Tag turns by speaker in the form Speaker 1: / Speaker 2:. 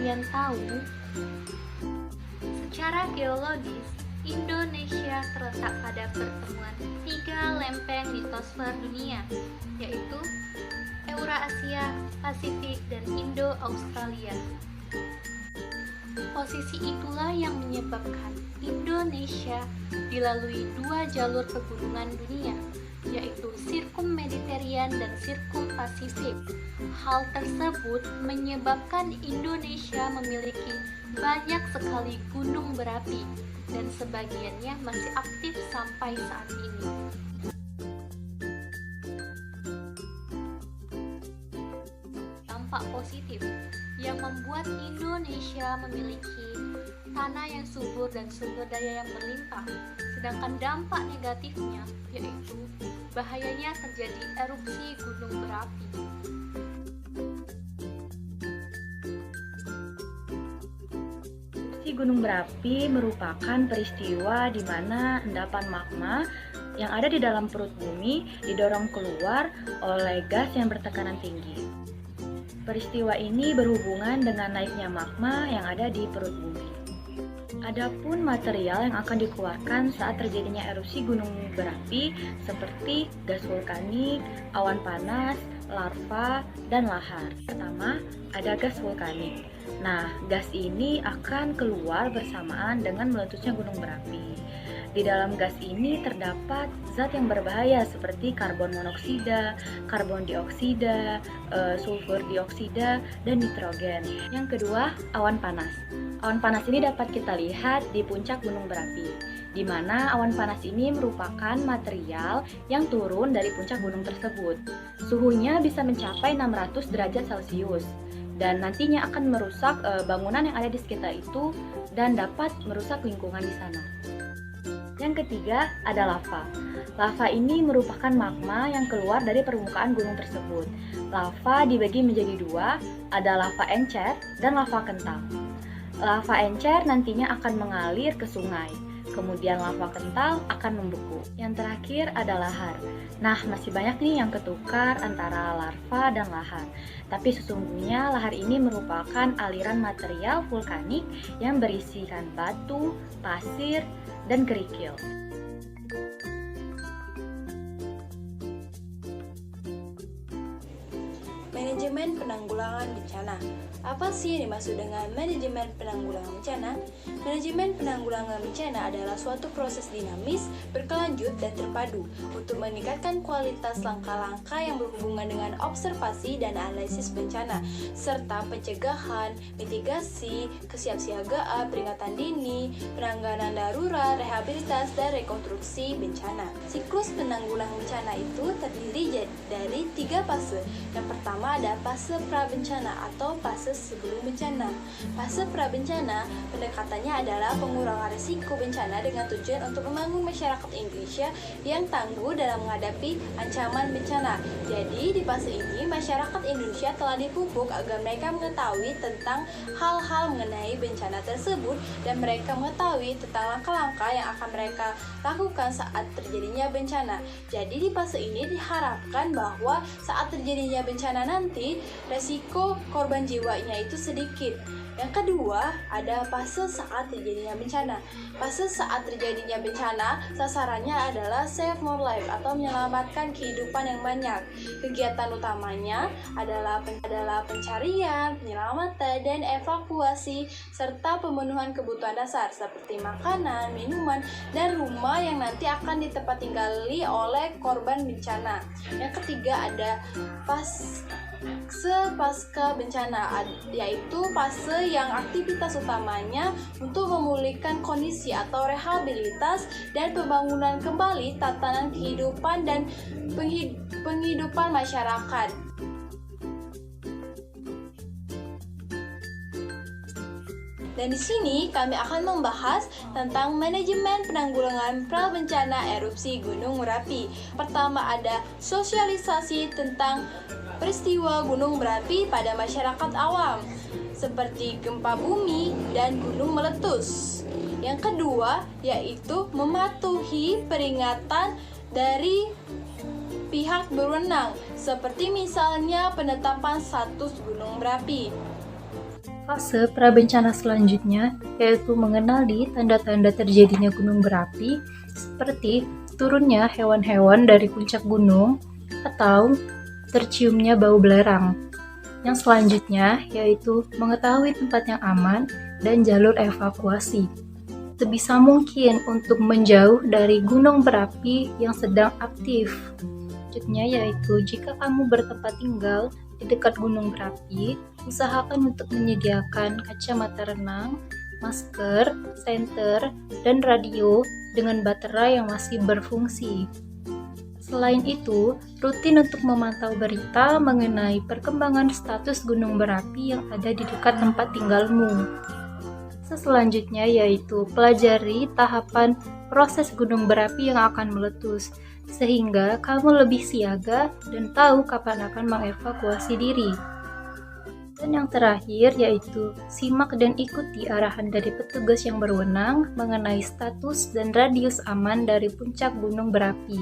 Speaker 1: kalian tahu, secara geologis, Indonesia terletak pada pertemuan 3 lempeng litosfer dunia, yaitu Eurasia, Pasifik, dan Indo-Australia. Posisi itulah yang menyebabkan Indonesia dilalui 2 jalur pegunungan dunia, yaitu Sirkum Mediterranean dan Sirkum Pasifik. Hal tersebut menyebabkan Indonesia memiliki banyak sekali gunung berapi, dan sebagiannya masih aktif sampai saat ini. Dampak positif yang membuat Indonesia memiliki tanah yang subur dan sumber daya yang berlimpah, sedangkan dampak negatifnya yaitu bahayanya terjadi erupsi gunung berapi.
Speaker 2: Erupsi gunung berapi merupakan peristiwa di mana endapan magma yang ada di dalam perut bumi didorong keluar oleh gas yang bertekanan tinggi. Peristiwa ini berhubungan dengan naiknya magma yang ada di perut bumi. Adapun material yang akan dikeluarkan saat terjadinya erupsi gunung berapi seperti gas vulkanik, awan panas, larva, dan lahar. Pertama, ada gas vulkanik. Nah, gas ini akan keluar bersamaan dengan meletusnya gunung berapi. Di dalam gas ini terdapat zat yang berbahaya seperti karbon monoksida, karbon dioksida, sulfur dioksida, dan nitrogen. Yang kedua, awan panas. Awan panas ini dapat kita lihat di puncak gunung berapi, di mana awan panas ini merupakan material yang turun dari puncak gunung tersebut. Suhunya bisa mencapai 600 derajat Celcius, dan nantinya akan merusak bangunan yang ada di sekitar itu dan dapat merusak lingkungan di sana. Yang ketiga, ada lava. Lava ini merupakan magma yang keluar dari permukaan gunung tersebut. Lava dibagi menjadi 2, ada lava encer dan lava kental. Lava encer nantinya akan mengalir ke sungai, kemudian lava kental akan membeku. Yang terakhir ada lahar. Nah, masih banyak nih yang ketukar antara larva dan lahar. Tapi sesungguhnya lahar ini merupakan aliran material vulkanik yang berisikan batu, pasir, dan kerikil.
Speaker 3: Manajemen penanggulangan bencana. Apa sih yang dimaksud dengan manajemen penanggulangan bencana? Manajemen penanggulangan bencana adalah suatu proses dinamis, berkelanjut, dan terpadu untuk meningkatkan kualitas langkah-langkah yang berhubungan dengan observasi dan analisis bencana, serta pencegahan, mitigasi, kesiapsiagaan, peringatan dini, penanganan darurat, rehabilitasi, dan rekonstruksi bencana. Siklus penanggulangan bencana itu terdiri dari 3 fase. Yang pertama ada fase prabencana atau fase sebelum bencana. Fase prabencana pendekatannya adalah pengurangan risiko bencana dengan tujuan untuk membangun masyarakat Indonesia yang tangguh dalam menghadapi ancaman bencana. Jadi di fase ini masyarakat Indonesia telah dipupuk agar mereka mengetahui tentang hal-hal mengenai bencana tersebut dan mereka mengetahui tentang langkah-langkah yang akan mereka lakukan saat terjadinya bencana. Jadi di fase ini diharapkan bahwa saat terjadinya bencana nanti resiko korban jiwanya itu sedikit. Yang kedua, ada fase saat terjadinya bencana. Fase saat terjadinya bencana, sasarannya adalah save more life atau menyelamatkan kehidupan yang banyak. Kegiatan utamanya adalah pencarian, penyelamatan, dan evakuasi, serta pemenuhan kebutuhan dasar seperti makanan, minuman, dan rumah yang nanti akan ditempat tinggali oleh korban bencana. Yang ketiga, ada fase pasca bencana, yaitu fase yang aktivitas utamanya untuk memulihkan kondisi atau rehabilitas dan pembangunan kembali tatanan kehidupan dan penghidupan masyarakat. Dan di sini kami akan membahas tentang manajemen penanggulangan prabencana erupsi Gunung Merapi. Pertama ada sosialisasi tentang peristiwa gunung berapi pada masyarakat awam, seperti gempa bumi dan gunung meletus. Yang kedua yaitu mematuhi peringatan dari pihak berwenang, seperti misalnya penetapan status gunung berapi.
Speaker 1: Fase prabencana selanjutnya yaitu mengenali tanda-tanda terjadinya gunung berapi seperti turunnya hewan-hewan dari puncak gunung atau terciumnya bau belerang. Yang selanjutnya yaitu mengetahui tempat yang aman dan jalur evakuasi. Sebisa mungkin untuk menjauh dari gunung berapi yang sedang aktif. Selanjutnya yaitu jika kamu bertempat tinggal di dekat gunung berapi, usahakan untuk menyediakan kacamata renang, masker, senter, dan radio dengan baterai yang masih berfungsi. Selain itu, rutin untuk memantau berita mengenai perkembangan status gunung berapi yang ada di dekat tempat tinggalmu. Selanjutnya yaitu pelajari tahapan proses gunung berapi yang akan meletus, sehingga kamu lebih siaga dan tahu kapan akan mengevakuasi diri. Dan yang terakhir yaitu simak dan ikuti arahan dari petugas yang berwenang mengenai status dan radius aman dari puncak gunung berapi.